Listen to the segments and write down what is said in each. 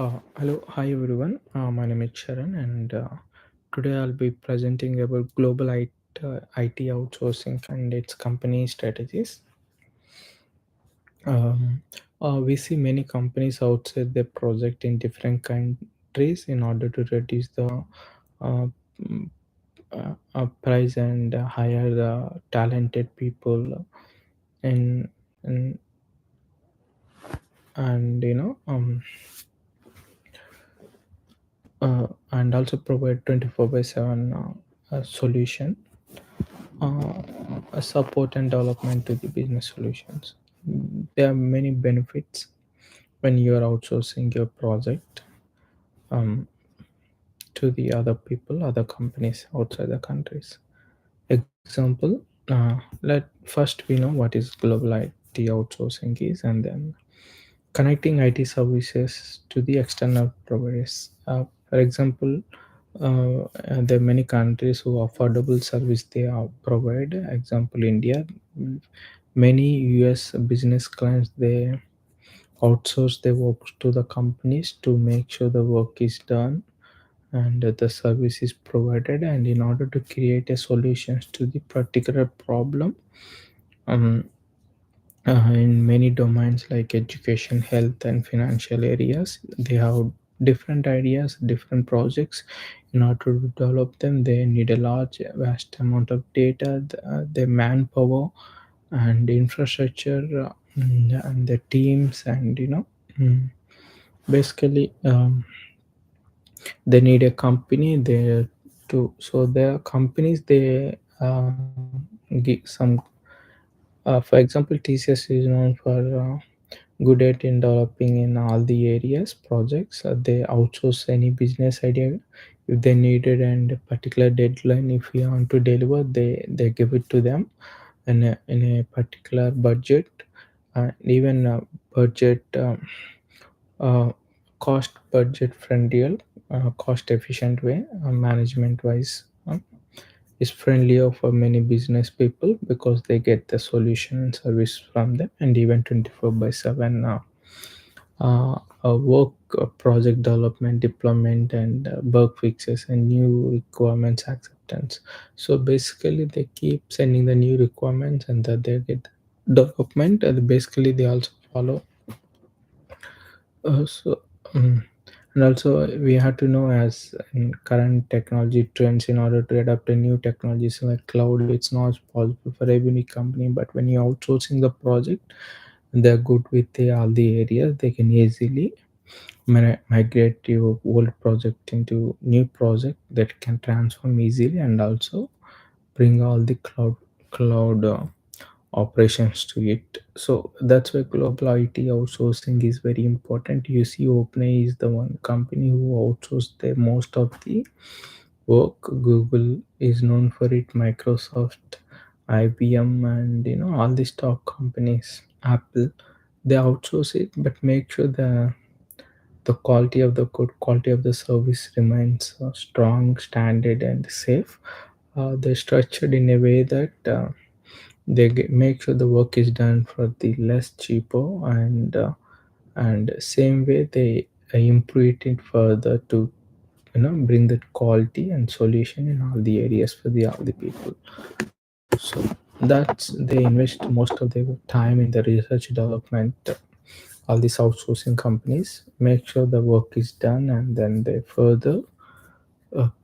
Hello, hi everyone. My name is Sharan, and today I'll be presenting about global IT outsourcing and its company strategies. Um, we see many companies outsource their project in different countries in order to reduce the uh, mm, price and hire the talented people in, in and and also provide 24 by 7 solution, support and development to the business solutions. There are many benefits when you are outsourcing your project um, to the other people, other companies outside the countries. Example, let first we know what is global IT outsourcing is, and then connecting IT services to the external providers. For example, there are many countries who affordable service they provide. Example, India. Many US business clients they outsource their work to the companies to make sure the work is done and the service is provided. And in order to create a solutions to the particular problem, um, in many domains like education, health, and financial areas, they have different ideas, different projects. In order to develop them, they need a large, vast amount of data, their manpower, and infrastructure, and the teams, and mm, basically, they need a company there to. So the companies they give some. For example, TCS is known for good at in developing in all the areas projects. They outsource any business idea if they need it, and a particular deadline if you want to deliver, they give it to them in a particular budget, even budget uh, cost budget friendly, cost efficient way, management wise. Is friendlier for many business people because they get the solution and service from them, and even 24 by 7 work, project development, deployment, and bug fixes and new requirements acceptance. So basically they keep sending the new requirements, and that they get development, and basically they also follow. So and also we have to know, as in current technology trends, in order to adapt a new technologies like cloud, it's not possible for every company. But when you're outsourcing the project, they're good with all the areas, they can easily migrate your old project into new project that can transform easily, and also bring all the cloud operations to it. So that's why global IT outsourcing is very important. You see, OpenAI is the one company who outsourced the most of the work. Google is known for it, Microsoft, IBM, and all these top companies, Apple, they outsource it, but make sure the quality of the good quality of the service remains strong, standard, and safe. They're structured in a way that make sure the work is done for the less cheaper, and same way they improve it further to bring that quality and solution in all the areas for the all the people. So that's they invest most of their time in the research development. All these outsourcing companies make sure the work is done, and then they further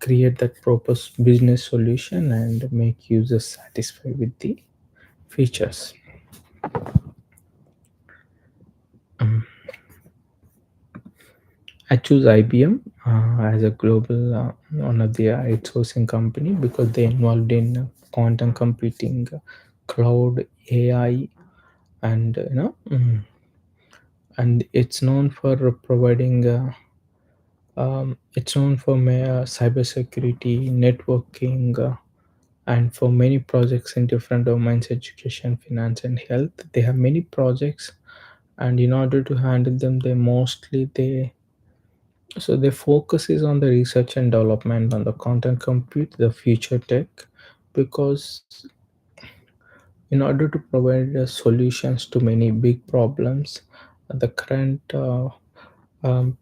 create that proper business solution and make users satisfied with the features. Um, I choose IBM as a global one of the outsourcing company because they involved in quantum computing, cloud, AI, and and it's known for providing. It's known for cybersecurity, networking, and for many projects in different domains: education, finance, and health. They have many projects, and in order to handle them, their focus is on the research and development on the content compute, the future tech, because in order to provide solutions to many big problems, the current um,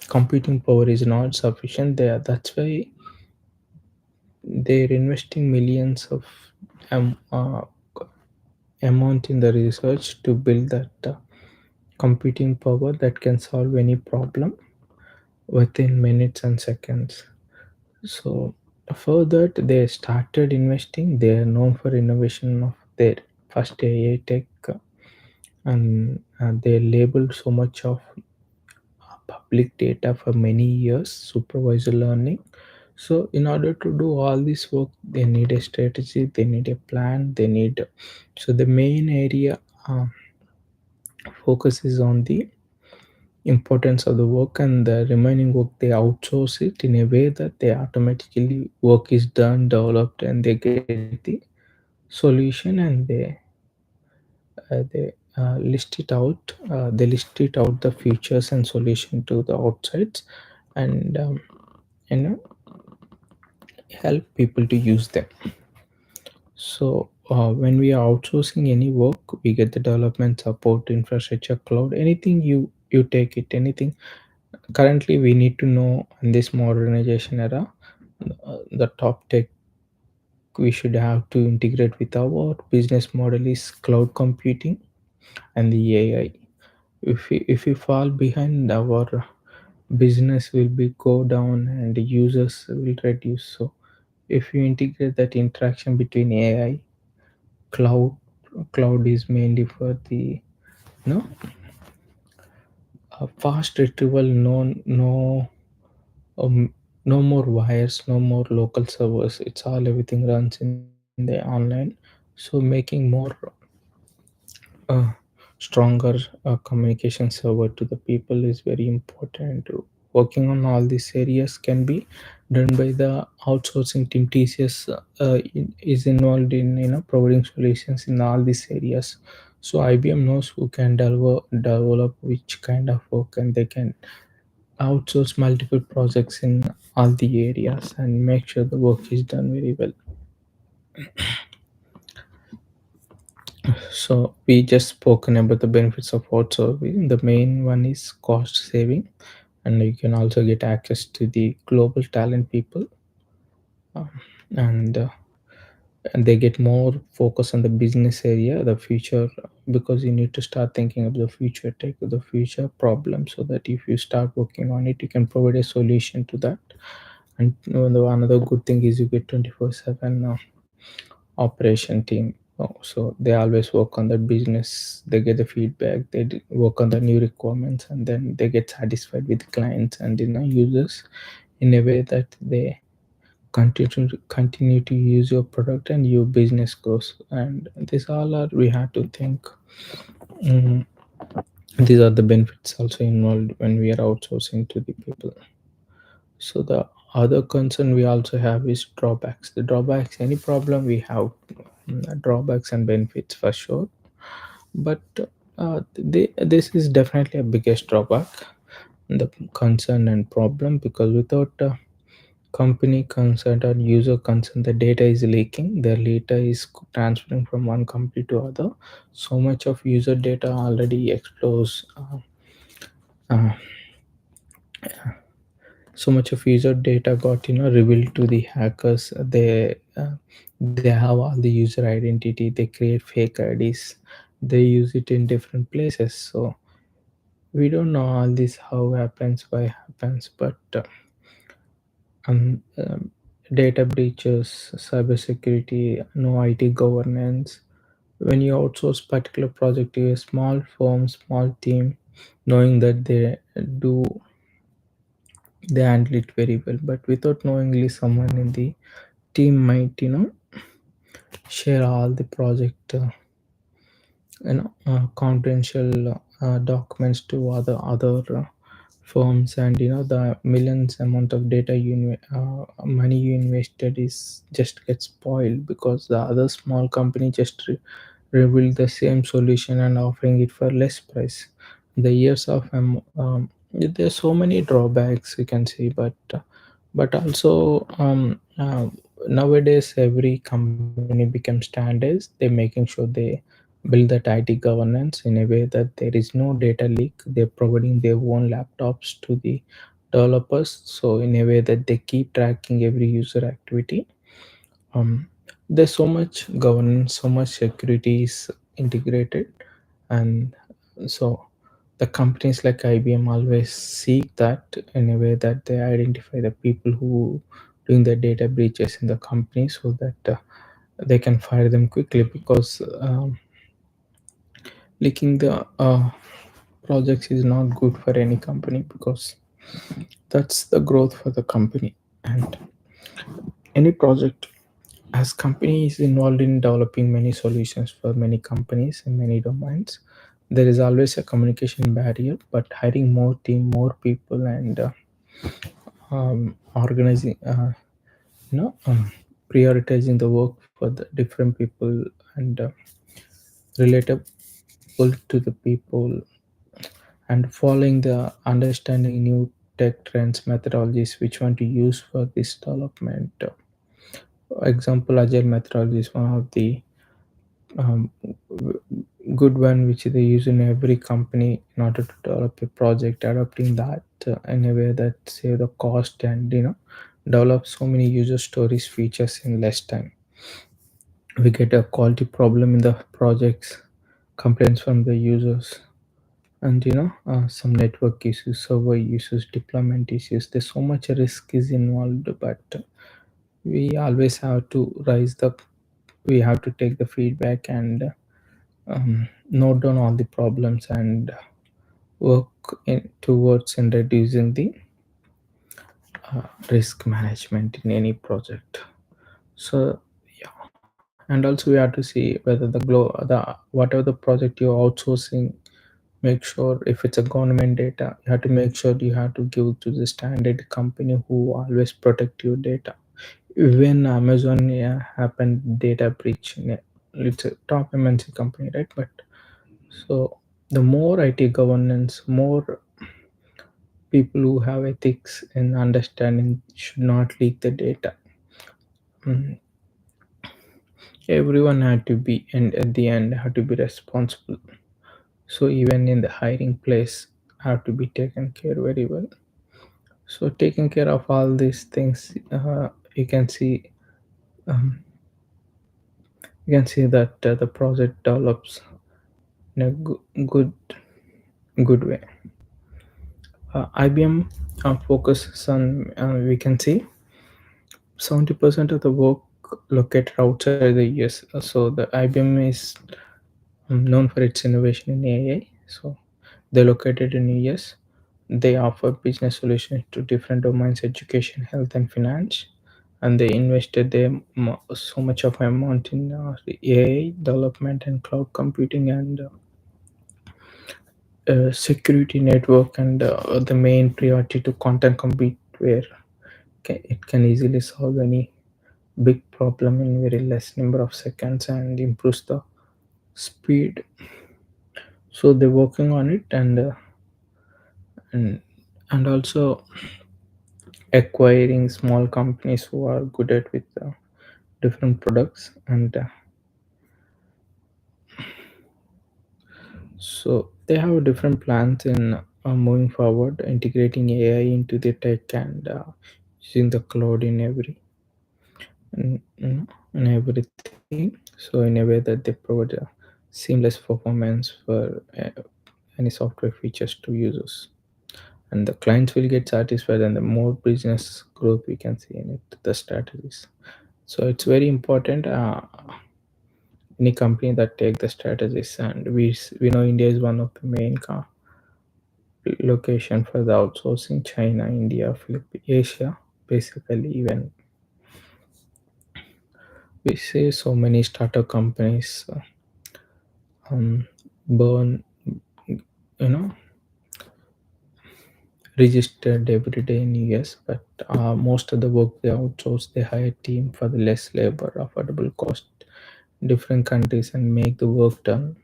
computing power is not sufficient there. That's why they're investing millions of um, uh, amount in the research to build that computing power that can solve any problem within minutes and seconds. So for that, they started investing. They are known for innovation of their first AI tech, and they labeled so much of public data for many years, supervisor learning. So in order to do all this work, they need a strategy, they need a plan, they need. So the main area focus is on the importance of the work, and the remaining work they outsource it in a way that they automatically work is done, developed, and they get the solution, and they list it out. They list it out the features and solution to the outsides, and you know help people to use them. So when we are outsourcing any work, we get the development, support, infrastructure, cloud, anything you take it, anything. Currently we need to know in this modernization era, the top tech we should have to integrate with our business model is cloud computing and the AI. If we fall behind, our business will be go down and the users will reduce. So if you integrate that interaction between AI, cloud, cloud is mainly for the no fast retrieval, um, no more wires, no more local servers. It's all everything runs in the online. So making more uh, stronger communication server to the people is very important. Working on all these areas can be done by the outsourcing team. TCS is involved in providing solutions in all these areas. So IBM knows who can develop which kind of work, and they can outsource multiple projects in all the areas and make sure the work is done very well. So we just spoken about the benefits of outsourcing. The main one is cost saving, and you can also get access to the global talent people, um, and and they get more focus on the business area, the future, because you need to start thinking of the future tech, the future problem, so that if you start working on it, you can provide a solution to that. And another good thing is you get 24/7 operation team. So they always work on the business. They get the feedback. They work on the new requirements, and then they get satisfied with clients and users in a way that they continue to use your product and your business grows. And these all are we have to think. mm, these are the benefits also involved when we are outsourcing to the people. So the other concern we also have is drawbacks. The drawbacks, any problem we have, drawbacks and benefits for sure. But this is definitely a biggest drawback, the concern and problem, because without company consent or user consent, the data is leaking. The data is transferring from one company to other. So much of user data already explodes. Uh, so much of user data got revealed to the hackers. They have all the user identity. They create fake IDs. They use it in different places. So we don't know all this how happens, why happens, but um, um, data breaches, cybersecurity, no IT governance. When you outsource particular project to a small firm, small team, knowing that do they handle it very well, but without knowingly someone in the team might share all the project confidential documents to other firms, and the millions amount of data money you invested is just gets spoiled because the other small company just revealed the same solution and offering it for less price. The years of there's so many drawbacks you can see, but also nowadays every company becomes standards. They're making sure they build that IT governance in a way that there is no data leak. They're providing their own laptops to the developers, so in a way that they keep tracking every user activity. um, there's so much governance, so much security is integrated, and so the companies like IBM always seek that in a way that they identify the people who doing the data breaches in the company, so that they can fire them quickly, because leaking the projects is not good for any company, because that's the growth for the company. And any project, as company is involved in developing many solutions for many companies in many domains, there is always a communication barrier. But hiring more team, more people, and organizing you know um, prioritizing the work for the different people, and relatable to the people, and following the understanding new tech trends, methodologies which want to use for this development. Example, agile methodology is one of the um, w- good one which they use in every company in order to develop a project, adapting that in a way that save the cost, and develop so many user stories, features in less time. We get a quality problem in the projects, complaints from the users, and some network issues, server issues, deployment issues. There's so much risk is involved, but we always have to rise the we have to take the feedback, and note down all the problems, and work towards in reducing the risk management in any project. So yeah, and also we have to see whether the whatever the project you're outsourcing, make sure if it's a government data, you have to make sure you have to give to the standard company who always protect your data. When Amazon, yeah, happened data breach, yeah, it's a top MNC company, right? But so the more IT governance, more people who have ethics and understanding should not leak the data. Mm, everyone had to be, and at the end had to be responsible. So even in the hiring place have to be taken care very well. So taking care of all these things, you can see, um, that the project develops in a good way. IBM focuses on, we can see 70% of the work located outside the US. So the IBM is known for its innovation in AI. So they're located in US. They offer business solutions to different domains: education, health, and finance. And they invested so much of amount in the AI development and cloud computing, and security network, and the main priority to content compete, where it can easily solve any big problem in very less number of seconds and improves the speed. So they're working on it, and and also acquiring small companies who are good at with different products, and so they have different plans in moving forward, integrating AI into the tech, and using the cloud in in everything. So in a way that they provide a seamless performance for any software features to users, and the clients will get satisfied, and the more business growth we can see in it, the strategies. So it's very important, any company that take the strategies. And we know India is one of the main location for the outsourcing. China, India, Philippines, Asia, basically. Even we see so many startup companies burn, you know registered every day in US, but most of the work they outsource. They hire team for the less labor, affordable cost, different countries, and make the work done.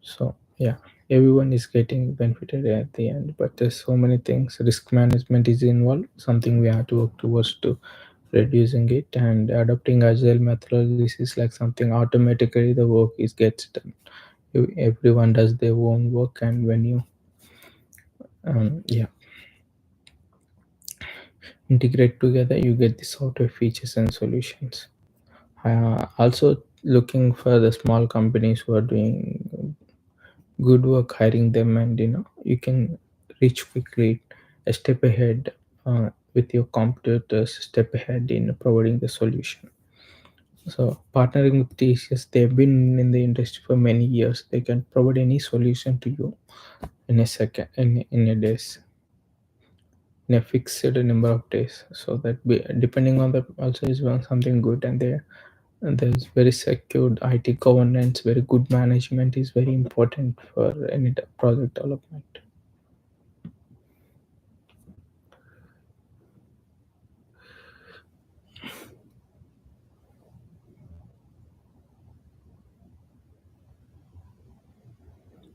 So yeah, everyone is getting benefited at the end, but there's so many things. Risk management is involved, something we have to work towards to reducing it, and adopting agile methodologies is like something automatically the work is gets done. Everyone does their own work, and when you yeah, integrate together, you get the software features and solutions. Also looking for the small companies who are doing good work, hiring them, and you can reach quickly a step ahead with your competitors, step ahead in providing the solution. So partnering with TCS, they've been in the industry for many years. They can provide any solution to you in a second, in a days, in a fixed number of days. So that depending on the also is one something good, and there's very secured IT governance, very good management is very important for any project development.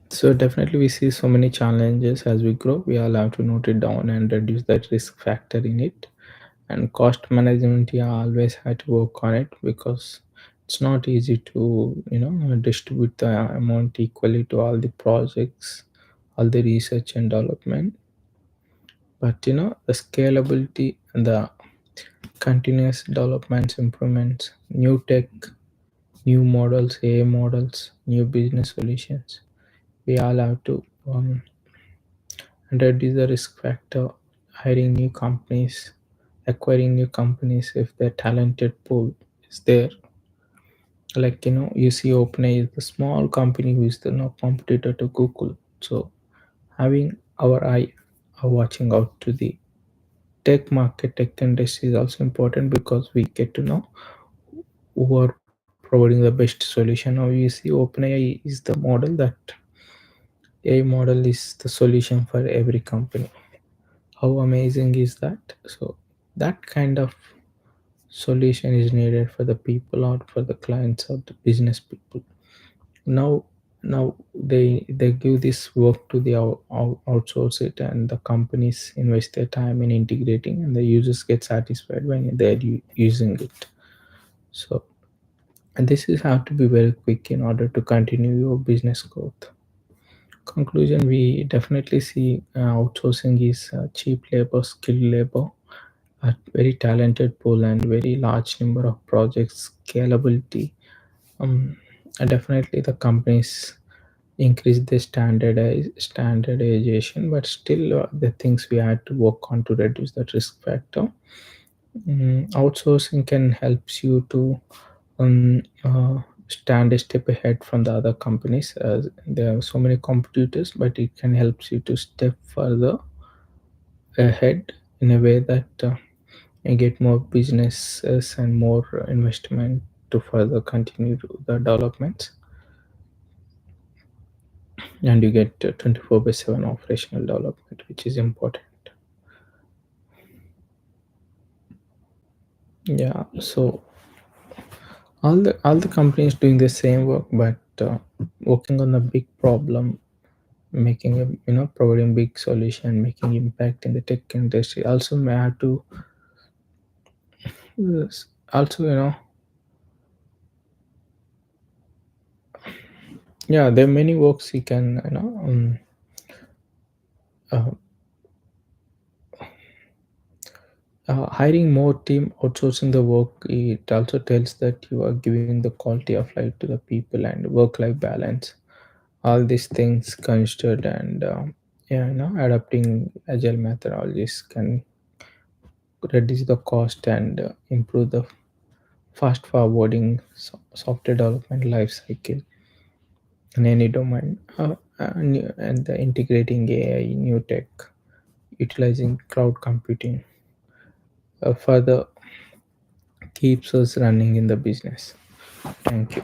So definitely we see so many challenges as we grow. We all have to note it down and reduce that risk factor in it. And cost management, yeah, always had to work on it because it's not easy to distribute the amount equally to all the projects, all the research and development. But the scalability and the continuous developments, improvements, new tech, new models, AI models, new business solutions. We all have to and reduce the risk factor, hiring new companies, acquiring new companies if their talented pool is there. Like you see OpenAI is the small company who is the no competitor to Google. So having our eye watching out to the tech market, tech industry is also important because we get to know who are providing the best solution. Now you see OpenAI is the model that AI model is the solution for every company. How amazing is that? So that kind of solution is needed for the people or for the clients or the business people. Now they give this work to the outsource it, and the companies invest their time in integrating, and the users get satisfied when they're using it. So and this is have to be very quick in order to continue your business growth. Conclusion, we definitely see outsourcing is cheap labor, skilled labor, a very talented pool, and very large number of projects, scalability. And definitely the companies increase the standardization, but still the things we had to work on to reduce that risk factor. Outsourcing can helps you to stand a step ahead from the other companies. There are so many competitors, but it can helps you to step further ahead in a way that you get more businesses and more investment to further continue the developments, and you get 24 by 7 operational development, which is important. Yeah, so all the companies doing the same work, but working on a big problem, making a providing big solution, making impact in the tech industry. Also may have to yes, also yeah, there are many works you can uh, hiring more team, outsourcing the work, it also tells that you are giving the quality of life to the people and work life balance, all these things considered. And yeah, adapting agile methodologies can reduce the cost and improve the fast forwarding software development life cycle in any domain. And the integrating AI, new tech, utilizing cloud computing further keeps us running in the business. Thank you.